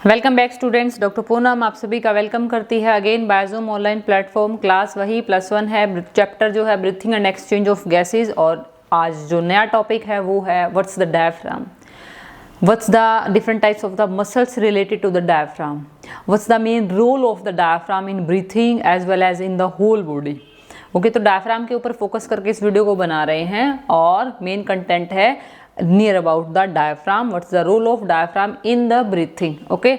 Welcome back students. Doctor Poonam आप सभी का वेलकम करती है again Byju's online platform. Class वही +1 है, चैप्टर जो है breathing and exchange of gases. और आज जो नया टॉपिक है वो है what's the diaphragm, what's the different types of the muscles related to the diaphragm, what's the main role of the diaphragm in breathing as well as in the whole body. Okay, तो diaphragm के ऊपर focus करके इस video को बना रहे हैं और मेन कंटेंट है near about the diaphragm, what's the role of diaphragm in the breathing. Okay,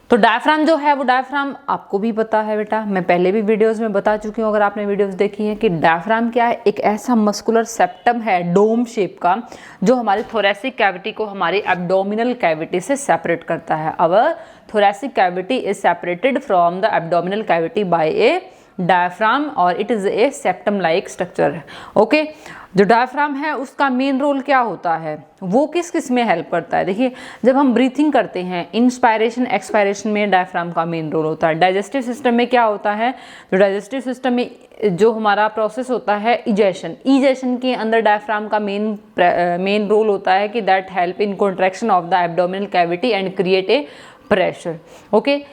तो डायफ्राम जो है वो डायफ्राम आपको भी पता है बेटा, मैं पहले भी वीडियोस में बता चुकी हूँ अगर आपने वीडियोस देखी है कि डायफ्राम क्या है। एक ऐसा मस्कुलर सेप्टम है डोम शेप का जो हमारी थोरेसिक कैविटी को हमारी एब्डोमिनल कैविटी से सेपरेट करता है। Our thoracic cavity is separated from the abdominal cavity by a diaphragm और it is a septum like structure. Okay, जो डायफ्राम है उसका मेन रोल क्या होता है, वो किस किस में हेल्प करता है। देखिए, जब हम ब्रीथिंग करते हैं इंस्पायरेशन एक्सपायरेशन में डायफ्राम का मेन रोल होता है। डाइजेस्टिव सिस्टम में क्या होता है, जो डाइजेस्टिव सिस्टम में जो हमारा प्रोसेस होता है इजेशन के अंदर डायफ्राम का मेन रोल होता है कि that help in contraction of the abdominal cavity and create a pressure. Okay,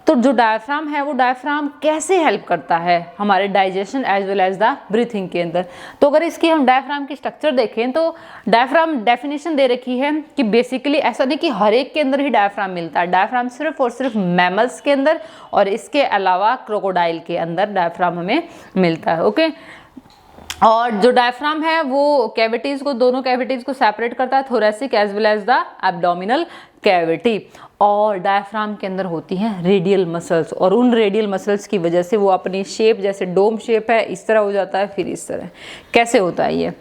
तो जो डायफ्राम है वो डायफ्राम कैसे हेल्प करता है हमारे digestion as well as the breathing के अंदर। तो अगर इसकी हम डायफ्राम की स्ट्रक्चर देखें तो डायफ्राम डेफिनेशन दे रखी है कि बेसिकली ऐसा नहीं कि हर एक के अंदर ही डायफ्राम मिलता है। डायफ्राम सिर्फ और सिर्फ मैमल्स के अंदर और इसके अलावा क्रोकोडाइल के अंदर डायफ्राम हमें मिलता है। ओके, और जो डायफ्राम है वो कैविटीज को, दोनों कैविटीज को सेपरेट करता है, thoracic as well as the abdominal cavity. और डायफ्राम के अंदर होती हैं रेडियल मसल्स और उन रेडियल मसल्स की वजह से वो अपनी शेप, जैसे डोम शेप है इस तरह हो जाता है, फिर इस तरह। कैसे होता है ये,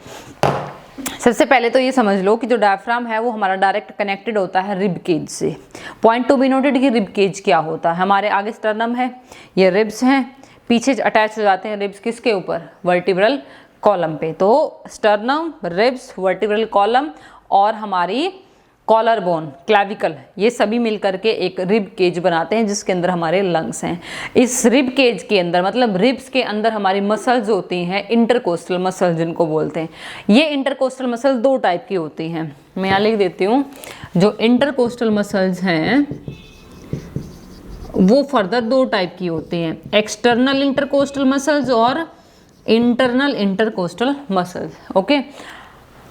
सबसे पहले तो ये समझ लो कि जो डायफ्राम है वो हमारा डायरेक्ट कनेक्टेड होता है रिब केज से। पॉइंट टू बी नोटेड कि रिब केज क्या होता है। हमारे आगे स्टर्नम है, ये रिब्स हैं, पीछे अटैच हो जाते हैं रिब्स किसके ऊपर, वर्टिब्रल कॉलम पे। तो स्टर्नम, रिब्स, वर्टिब्रल कॉलम और हमारी कॉलर बोन, क्लैविकल, ये सभी मिलकर के एक रिब केज बनाते हैं जिसके अंदर हमारे लंग्स हैं। इस रिब केज के अंदर मतलब रिब्स के अंदर हमारी मसल्स होती हैं, इंटरकोस्टल मसल्स जिनको बोलते हैं। ये इंटरकोस्टल मसल्स दो टाइप की होती हैं, मैं यहाँ लिख देती हूँ। जो इंटरकोस्टल मसल्स हैं वो फर्दर दो टाइप की होती हैं, एक्सटर्नल इंटरकोस्टल मसल्स और इंटरनल इंटरकोस्टल मसल्स। ओके,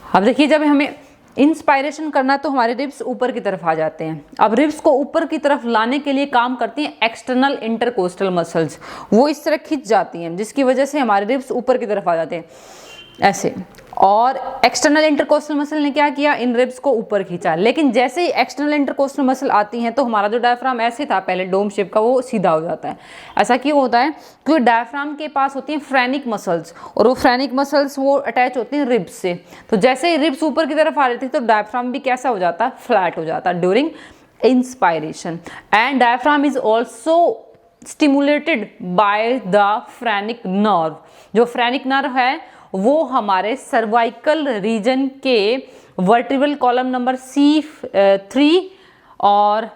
अब देखिए, जब हमें इंस्पायरेशन करना तो हमारे रिब्स ऊपर की तरफ आ जाते हैं। अब रिब्स को ऊपर की तरफ लाने के लिए काम करती हैं एक्सटर्नल इंटरकोस्टल मसल्स, वो इस तरह खिंच जाती हैं जिसकी वजह से हमारे रिब्स ऊपर की तरफ आ जाते हैं ऐसे। और एक्सटर्नल इंटरकोस्टल मसल ने क्या किया, इन रिब्स को ऊपर खींचा। लेकिन जैसे ही एक्सटर्नल इंटरकोस्टल मसल आती हैं तो हमारा जो डायफ्राम ऐसे था पहले डोम शेप का, वो सीधा हो जाता है। ऐसा क्यों होता है, क्योंकि डायफ्राम के पास होती हैं फ्रेनिक मसल्स और वो फ्रेनिक मसल्स वो अटैच होती हैं रिब्स से। तो जैसे ही रिब्स ऊपर की तरफ आ रही थी तो डायफ्राम भी कैसा हो जाता है, फ्लैट हो जाता है during inspiration. And diaphragm is also stimulated by the phrenic nerve. जो फ्रेनिक नर्व है वो हमारे सर्वाइकल रीजन के वर्टिब्रल कॉलम नंबर C3 और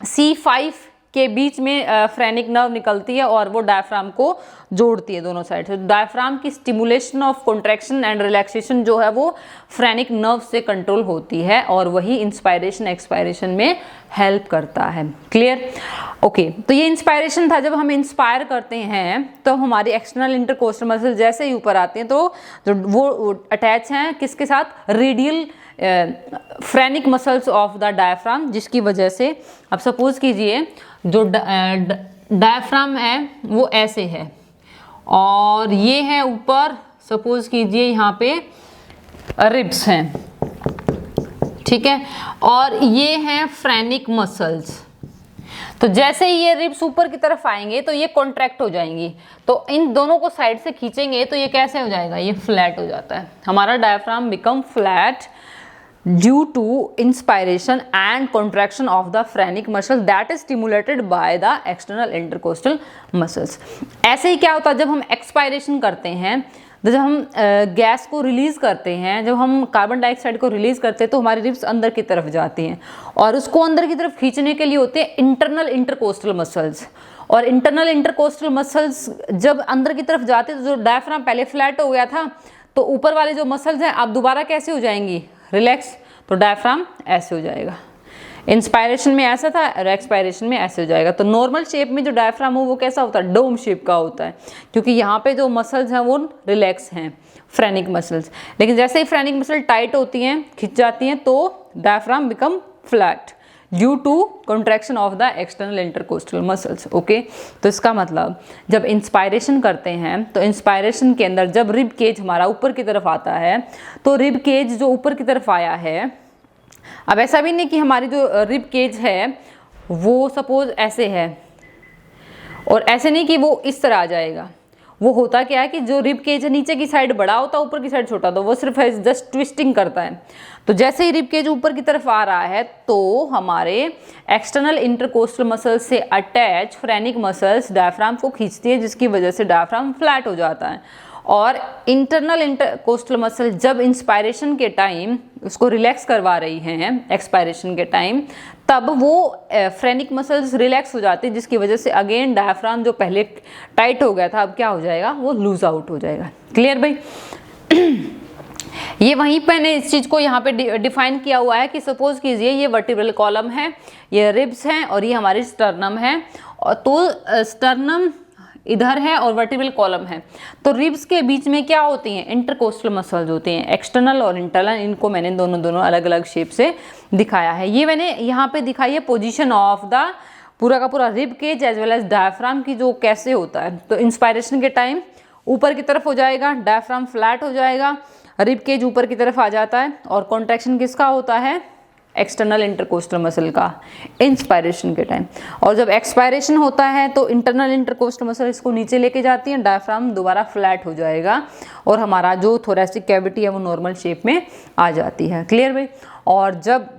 C5 के बीच में फ्रेनिक नर्व निकलती है और वो डायफ्राम को जोड़ती है दोनों साइड से। डायफ्राम की stimulation of contraction and relaxation जो है वो फ्रेनिक नर्व से कंट्रोल होती है और वही इंस्पायरेशन एक्सपायरेशन में हेल्प करता है। क्लियर? ओके, तो ये इंस्पायरेशन था। जब हम इंस्पायर करते हैं तो हमारी एक्सटर्नल इंटरकोस्टल मसल जैसे ही ऊपर आते हैं तो जो वो अटैच हैं किसके साथ, radial phrenic muscles of the diaphragm, जिसकी वजह से अब सपोज कीजिए जो डायफ्राम है वो ऐसे है और ये है ऊपर, सपोज कीजिए यहाँ पे रिब्स हैं, ठीक है, और ये हैं फ्रेनिक मसल्स। तो जैसे ही ये रिब्स ऊपर की तरफ आएंगे तो ये कॉन्ट्रैक्ट हो जाएंगी, तो इन दोनों को साइड से खींचेंगे तो ये कैसे हो जाएगा, ये फ्लैट हो जाता है। हमारा diaphragm become flat due to inspiration and contraction of the phrenic muscle that is stimulated by the external intercostal muscles। ऐसे ही क्या होता है, जब हम एक्सपायरेशन करते हैं, जब हम गैस को रिलीज करते हैं, जब हम कार्बन डाइऑक्साइड को रिलीज करते हैं तो हमारी रिब्स अंदर की तरफ जाती हैं और उसको अंदर की तरफ खींचने के लिए होते हैं इंटरनल इंटरकोस्टल मसल्स। और इंटरनल इंटरकोस्टल मसल्स जब अंदर की तरफ जाते हैं तो जो डायफ्राम पहले फ्लैट हो गया था तो ऊपर वाले जो मसल्स हैं अब दोबारा कैसे हो जाएंगी, रिलैक्स, तो डायफ्राम ऐसे हो जाएगा। इंस्पायरेशन में ऐसा था और एक्सपायरेशन में ऐसे हो जाएगा। तो नॉर्मल शेप में जो डायफ्राम हो वो कैसा होता है, डोम शेप का होता है, क्योंकि यहाँ पे जो मसल्स हैं वो रिलैक्स हैं, फ्रेनिक मसल्स। लेकिन जैसे ही फ्रेनिक मसल टाइट होती हैं, खिंच जाती हैं, तो diaphragm become flat due to contraction of the external intercostal muscles. Okay, तो इसका मतलब जब इंस्पायरेशन करते हैं तो इंस्पायरेशन के अंदर जब रिब केज हमारा ऊपर की तरफ आता है, तो रिब केज जो ऊपर की तरफ आया है, अब ऐसा भी नहीं कि हमारी जो रिब केज है वो सपोज ऐसे है और ऐसे नहीं कि वो इस तरह आ जाएगा। वो होता क्या है कि जो रिब केज है नीचे की साइड बड़ा होता है, ऊपर की साइड छोटा, तो वो सिर्फ जस्ट ट्विस्टिंग करता है। तो जैसे ही रिब केज ऊपर की तरफ आ रहा है तो हमारे एक्सटर्नल इंटरकोस्टल मसल्स से अटैच फ्रेनिक मसल्स डायफ्राम को खींचती है, जिसकी वजह से डायफ्राम फ्लैट हो जाता है। और इंटरनल इंटरकोस्टल मसल जब इंस्पायरेशन के टाइम उसको रिलैक्स करवा रही हैं एक्सपायरेशन के टाइम, तब वो फ्रेनिक मसल्स रिलैक्स हो जाती है, जिसकी वजह से अगेन डायफ्राम जो पहले टाइट हो गया था अब क्या हो जाएगा, वो लूज आउट हो जाएगा। क्लियर भाई? ये वहीं पे मैंने इस चीज़ को यहाँ पे डिफाइन किया हुआ है कि सपोज कीजिए ये वर्टिब्रल कॉलम है, ये रिब्स हैं और ये हमारी स्टर्नम है, और तो स्टर्नम इधर है और वर्टिब्रल कॉलम है। तो रिब्स के बीच में क्या होती हैं, इंटरकोस्टल मसल्स होती हैं, एक्सटर्नल और इंटरनल। इनको मैंने दोनों अलग अलग शेप से दिखाया है। ये मैंने यहाँ पे दिखाई है पोजीशन ऑफ द पूरा का पूरा rib cage as well as diaphragm की जो कैसे होता है। तो इंस्पायरेशन के टाइम ऊपर की तरफ हो जाएगा, डायफ्राम फ्लैट हो जाएगा, रिब केज ऊपर की तरफ आ जाता है, और कॉन्ट्रैक्शन किसका होता है, एक्सटर्नल इंटरकोस्टल मसल का इंस्पायरेशन के टाइम। और जब एक्सपायरेशन होता है तो इंटरनल इंटरकोस्टल मसल इसको नीचे लेके जाती है, डायफ्राम दोबारा फ्लैट हो जाएगा और हमारा जो थोरेसिक कैविटी है वो नॉर्मल शेप में आ जाती है। क्लियर भाई? और जब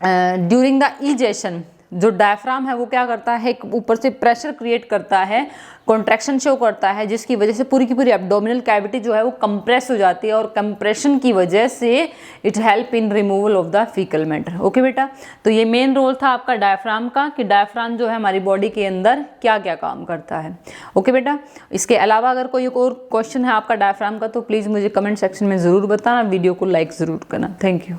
ड्यूरिंग द इजेशन जो डायफ्राम है वो क्या करता है, ऊपर से प्रेशर क्रिएट करता है, कॉन्ट्रैक्शन शो करता है, जिसकी वजह से पूरी की पूरी एब्डोमिनल कैविटी जो है वो कंप्रेस हो जाती है, और कंप्रेशन की वजह से it help in removal of the faecal matter. Okay बेटा, तो ये मेन रोल था आपका डायफ्राम का, कि डायफ्राम जो है हमारी बॉडी के अंदर क्या क्या काम करता है। ओके बेटा, इसके अलावा अगर कोई और क्वेश्चन है आपका डायफ्राम का तो प्लीज़ मुझे कमेंट सेक्शन में ज़रूर बताना, वीडियो को लाइक ज़रूर करना। Thank you.